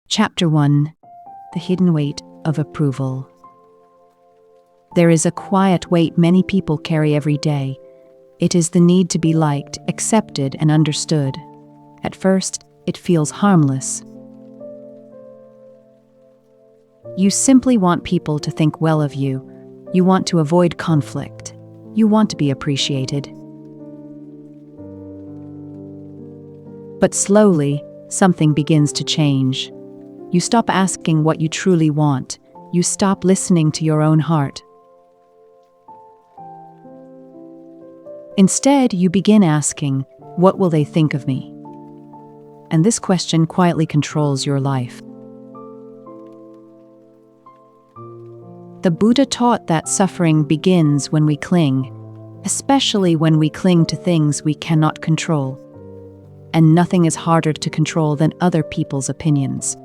Chapter 1: The Hidden Weight of Approval. There is a quiet weight many people carry every day. It is the need to be liked, accepted, and understood. At first, it feels harmless. You simply want people to think well of you. You want to avoid conflict. You want to be appreciated. But slowly, something begins to change. You stop asking what you truly want. You stop listening to your own heart. Instead, you begin asking, "What will they think of me?" And this question quietly controls your life. The Buddha taught that suffering begins when we cling, especially when we cling to things we cannot control. And nothing is harder to control than other people's opinions.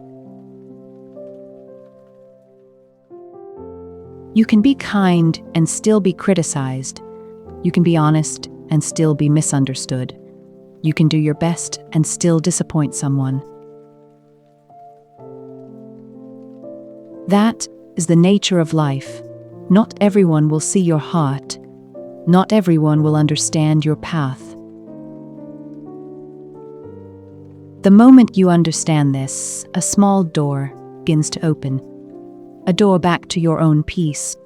You can be kind and still be criticized. You can be honest and still be misunderstood. You can do your best and still disappoint someone. That is the nature of life. Not everyone will see your heart. Not everyone will understand your path. The moment you understand this, a small door begins to open. A door back to your own peace.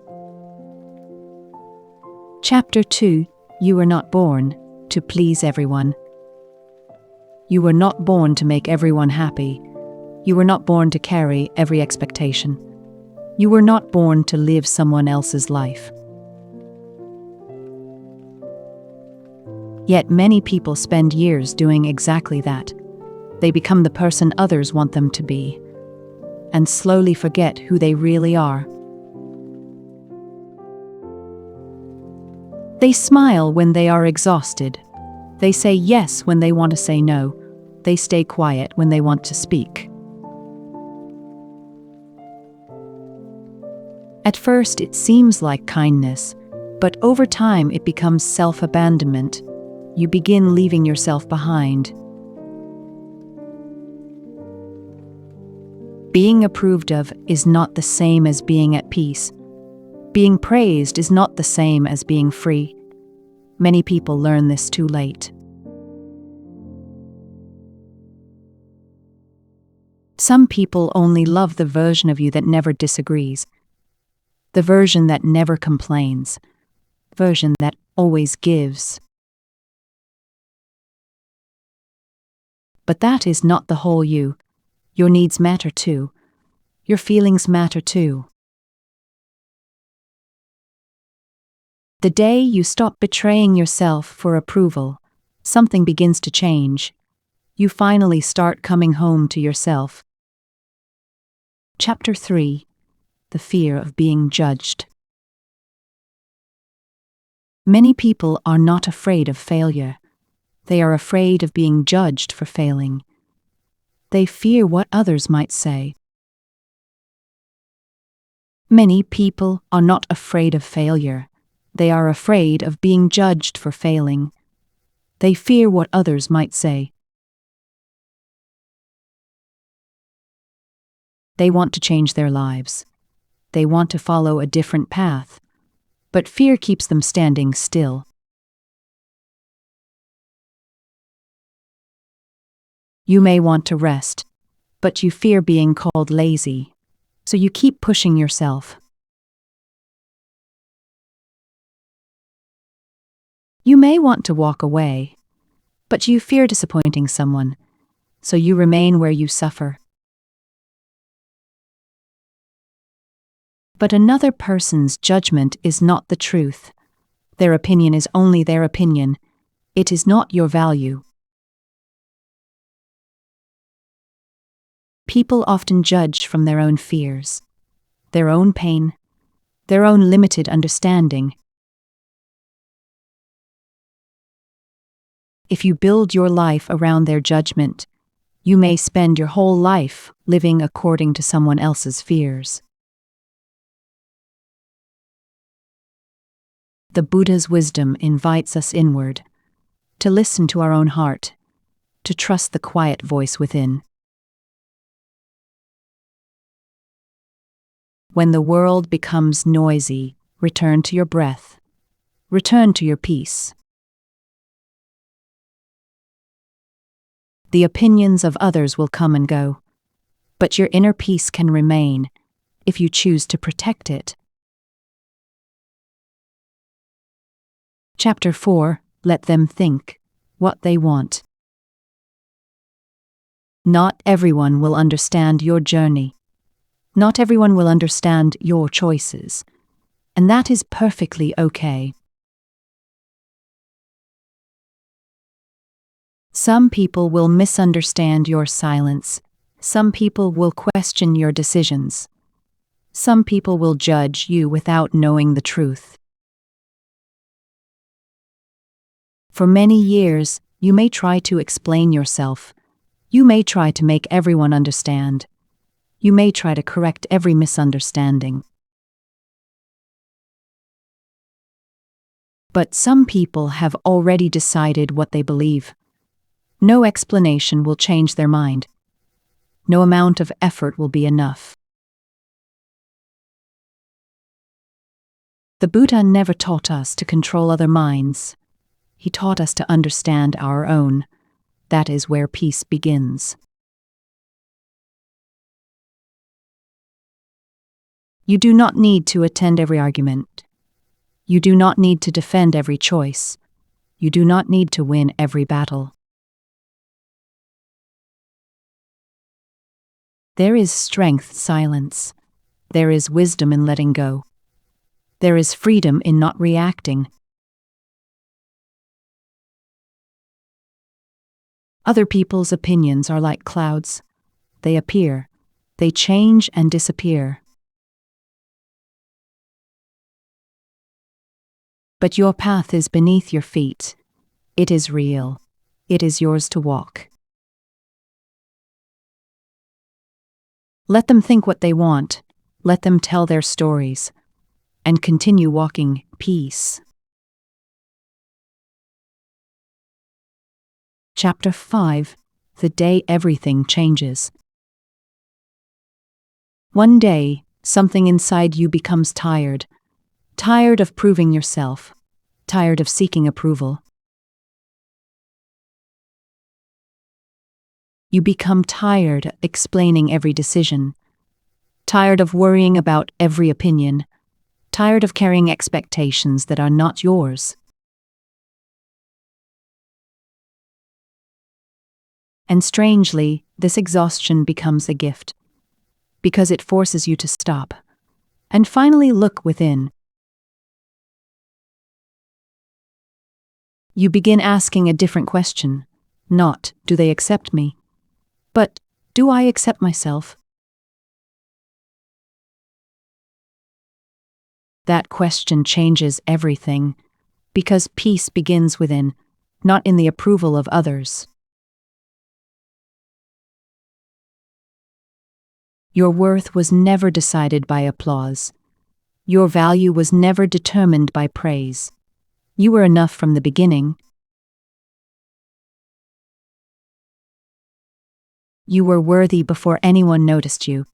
Chapter 2: You were not born to please everyone. You were not born to make everyone happy. You were not born to carry every expectation. You were not born to live someone else's life. Yet many people spend years doing exactly that. They become the person others want them to be, and slowly forget who they really are. They smile when they are exhausted. They say yes when they want to say no. They stay quiet when they want to speak. At first, it seems like kindness, but over time it becomes self-abandonment. You begin leaving yourself behind. Being approved of is not the same as being at peace. Being praised is not the same as being free. Many people learn this too late. Some people only love the version of you that never disagrees, the version that never complains, the version that always gives. But that is not the whole you. Your needs matter too. Your feelings matter too. The day you stop betraying yourself for approval, something begins to change. You finally start coming home to yourself. Chapter 3: The Fear of Being Judged. Many people are not afraid of failure. They are afraid of being judged for failing. They fear what others might say. Many people are not afraid of failure. They are afraid of being judged for failing. They fear what others might say. They want to change their lives. They want to follow a different path. But fear keeps them standing still. You may want to rest, but you fear being called lazy, so you keep pushing yourself. You may want to walk away, but you fear disappointing someone, so you remain where you suffer. But another person's judgment is not the truth. Their opinion is only their opinion. It is not your value. People often judge from their own fears, their own pain, their own limited understanding. If you build your life around their judgment, you may spend your whole life living according to someone else's fears. The Buddha's wisdom invites us inward, to listen to our own heart, to trust the quiet voice within. When the world becomes noisy, return to your breath. Return to your peace. The opinions of others will come and go, but your inner peace can remain if you choose to protect it. Chapter 4. Let them think what they want. Not everyone will understand your journey. Not everyone will understand your choices, and that is perfectly okay. Some people will misunderstand your silence. Some people will question your decisions. Some people will judge you without knowing the truth. For many years, you may try to explain yourself. You may try to make everyone understand. You may try to correct every misunderstanding. But some people have already decided what they believe. No explanation will change their mind. No amount of effort will be enough. The Buddha never taught us to control other minds. He taught us to understand our own. That is where peace begins. You do not need to attend every argument. You do not need to defend every choice. You do not need to win every battle. There is strength in silence. There is wisdom in letting go. There is freedom in not reacting. Other people's opinions are like clouds. They appear, they change and disappear. But your path is beneath your feet. It is real. It is yours to walk. Let them think what they want. Let them tell their stories. And continue walking peace. Chapter 5. The Day Everything Changes. One day, something inside you becomes tired. Tired of proving yourself. Tired of seeking approval. You become tired of explaining every decision. Tired of worrying about every opinion. Tired of carrying expectations that are not yours. And strangely, this exhaustion becomes a gift, because it forces you to stop and finally look within. You begin asking a different question, not, do they accept me? But, do I accept myself? That question changes everything, because peace begins within, not in the approval of others. Your worth was never decided by applause. Your value was never determined by praise. You were enough from the beginning. You were worthy before anyone noticed you.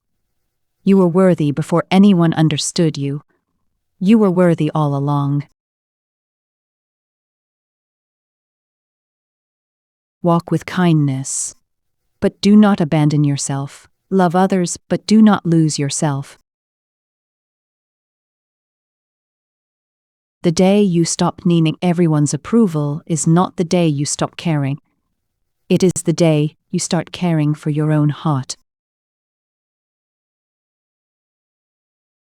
You were worthy before anyone understood you. You were worthy all along. Walk with kindness, but do not abandon yourself. Love others, but do not lose yourself. The day you stop needing everyone's approval is not the day you stop caring. It is the day you start caring for your own heart.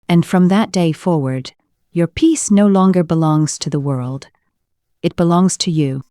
And from that day forward, your peace no longer belongs to the world. It belongs to you.